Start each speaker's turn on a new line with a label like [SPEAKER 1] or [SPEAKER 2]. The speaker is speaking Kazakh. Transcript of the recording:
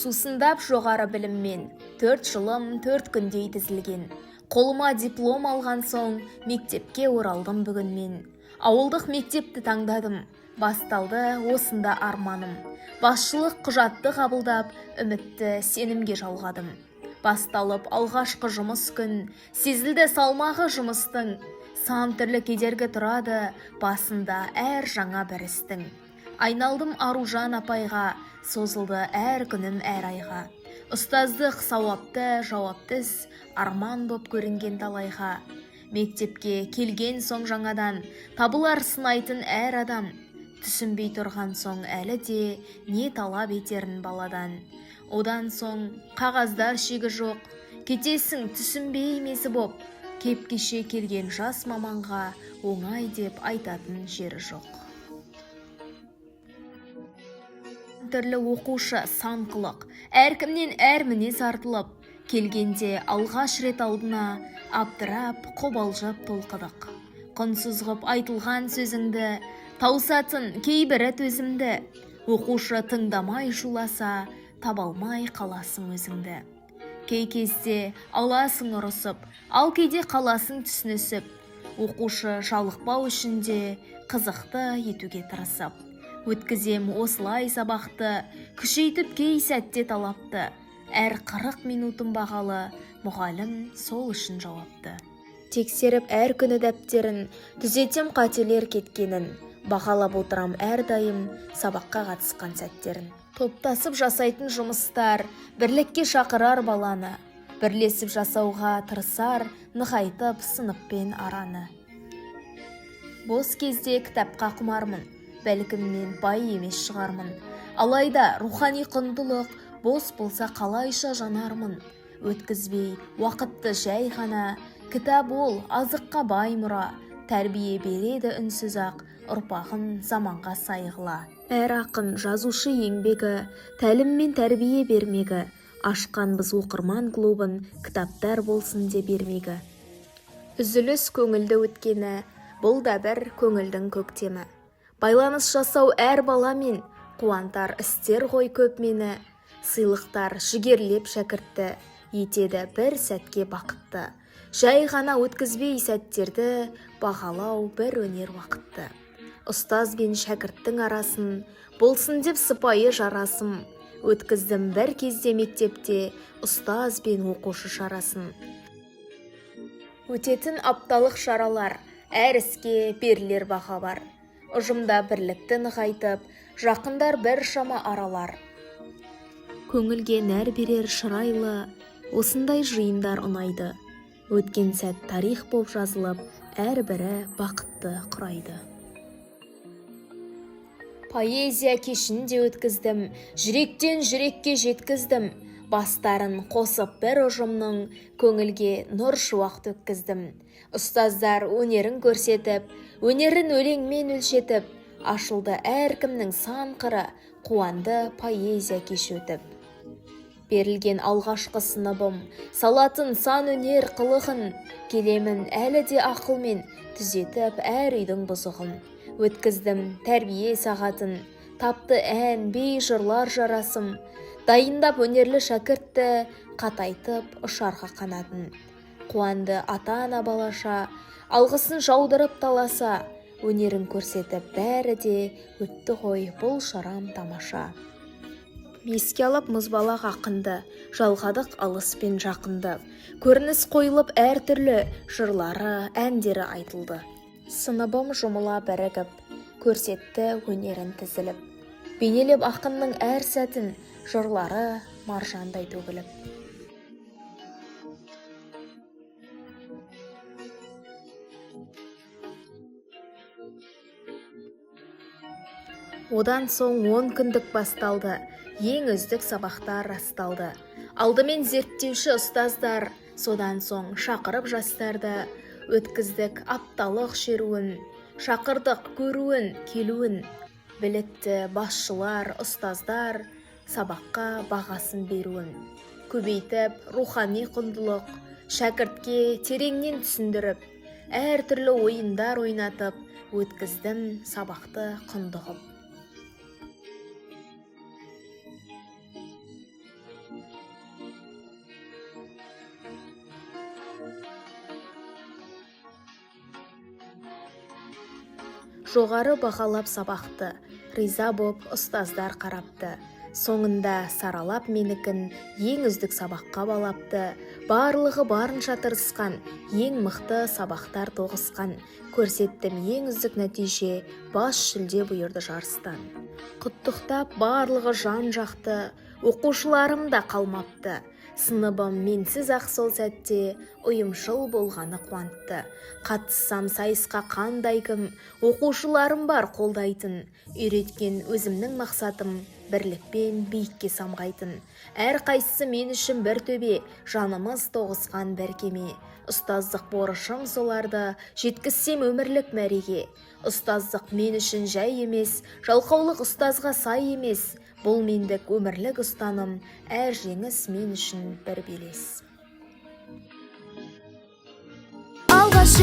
[SPEAKER 1] Сусындап жоғары біліммен 4 жылым 4 күндей тізілген. Қолыма диплом алған соң мектепке оралдым бүгін мен. Ауылдық мектепті таңдадым. Басталды осында арманым. Басшылық құжатты қабылдап, үмітті сенімге жалғадым. Басталып алғашқы жұмыс күн, сезілді салмағы жұмыстың. Сан түрлі кедергі тұрады, басында әр жаңа бір істің. Айналдым Аружан апайға, созылды әр күнім әр айға. Ұстаздық сауапты, жауапты іс, арман боп көрінген талайға. Мектепке келген соң жаңадан, табылар сынайтын әр адам. Түсінбей тұрған соң әлі де не талап етерін баладан. Одан соң қағаздар шегі жоқ, кетесің түсінбей мезі боп. Кеп-кеше келген жас маманға оңай деп айтатын жері жоқ. Түрлі оқушы сан қылық, әркімнен әр мінез артылып, келгенде алғаш рет алдына аптырап, қобалжып толқыдық. Құнсыз ғып айтылған сөзіңді, таусатын кейбірі төзімді. Оқушы тыңдамай шуласа, табалмай қаласың өзіңді. Кей кезде аласың ұрысып, ал кейде қаласың түсінісіп. Оқушы жалықпау үшін де қызықты етуге тырысып. Өткізем осылай сабақты, күшейтіп кей сәтте талапты. Әр 40 минутын бағалы, мұғалім сол үшін жауапты. Тексеріп әр күні дәптерін, түзетем қателер кеткенін. Бағалап отырам әрдайым сабаққа қатысқан сәттерін. Топтасып жасайтын жұмыстар, бірлікке шақырар баланы. Бірлесіп жасауға тырысар, нығайтып сыныппен араны. Бос кезде кітапқа құмармын. Бәлкім мен бай емес шығармын. Алайда рухани құндылық бос болса қалайша жанармын. Өткізбей уақытты жай ғана, кітап ол азыққа бай мұра. Тәрбие береді үнсіз ақ, ұрпағын заманға сайғыла. Әр ақын жазушы еңбегі, тәлім мен тәрбие бермегі. Ашқан біз оқырман клубын, кітаптар болсын де бермегі. Үзіліс көңілді өткені, бұл да бір көңілдің көктемі. Байланыс жасау әр баламен, қуантар істер ғой көп мені. Сыйлықтар жігерлеп шәкіртті, етеді бір сәтке бақытты. Жай ғана өткізбей сәттерді, бағалау бір өнер уақытты. Ұстаз бен шәкірттің арасын, болсын деп сыпайы жарасым. Өткіздім бір кезде мектепте, ұстаз бен оқушы шарасын. Өтетін апталық шаралар, әр іске берілер баға бар. Ұжымда бірлікті нығайтып, жақындар бір шама аралар. Көңілге нәр берер шырайлы, осындай жиындар ұнайды. Өткен сәт тарих боп жазылып, әрбірі бақытты құрайды. Поэзия кешінде өткіздім, жүректен жүрекке жеткіздім. Бастарын қосып бір ұжымның, көңілге нұр шуақ төккіздім. Ұстаздар өнерін көрсетіп, өнерін өлеңмен өлшетіп, ашылды әркімнің сан қыры, қуанды поэзия кеш өтіп. Берілген алғашқы сыныбым, салатын сан өнер қылығын, келемін әлі де ақылмен, түзетіп әр үйдің бұзығын. Өткіздім тәрбие сағатын, тапты ән, бей жырлар жарасым, дайындап өнерлі шәкіртті, қатайтып ұшарға қанатын. Қуанды ата-ана балаша, алғысын жаудырып таласа, өнерін көрсетіп бәрі де өтті ғой бұл шарам тамаша. Меске алып мұзбалақ ақынды, жалғадық алыс пен жақынды. Көрініс қойылып әр түрлі, жырлары, әндері айтылды. Сыныбым жұмыла бірігіп, көрсетті өнерін тізіліп. Бейнелеп ақынның әр сәтін, жырлары маржандай төгіліп. Одан соң 10 күндік басталды, ең үздік сабақтар расталды. Алдымен зерттеуші ұстаздар, содан соң шақырып жастарды, өткіздік апталық шеруін, шақырдық көруін, келуін. Білікті басшылар, ұстаздар, сабаққа бағасын беруін. Көбейтіп, рухани құндылық, шәкіртке тереңнен түсіндіріп, әртүрлі ойындар ойнатып, өткіздім сабақты құнды ғып. Жоғары бағалап сабақты, риза боп ұстаздар қарапты. Соңында саралап менікін ең үздік сабаққа балапты. Барлығы барынша тырысқан, ең мықты сабақтар тоғысқан. Көрсеттім ең үздік нәтиже, бас жүлде бұйырды жарыстан. Құттықтап барлығы жан жақты, оқушыларым да қалмапты. Сыныбым менсіз ақ сол сәтте ұйымшыл болғаны қуантты. Қатыссам сайысқа қандай кім, оқушыларым бар қолдайтын. Үйреткен өзімнің мақсатым, бірлікпен биікке самғайтын. Әр қайсысы мен үшін бір төбе, жанымыз тоғысқан бір кеме. Ұстаздық борышым соларды, жеткізсем өмірлік мәреге. Ұстаздық мен үшін жай емес, жалқаулық ұстазға сай емес. Бұл мендік өмірлік ұстаным, әр жеңіс мен үшін бір белес.
[SPEAKER 2] Алғаш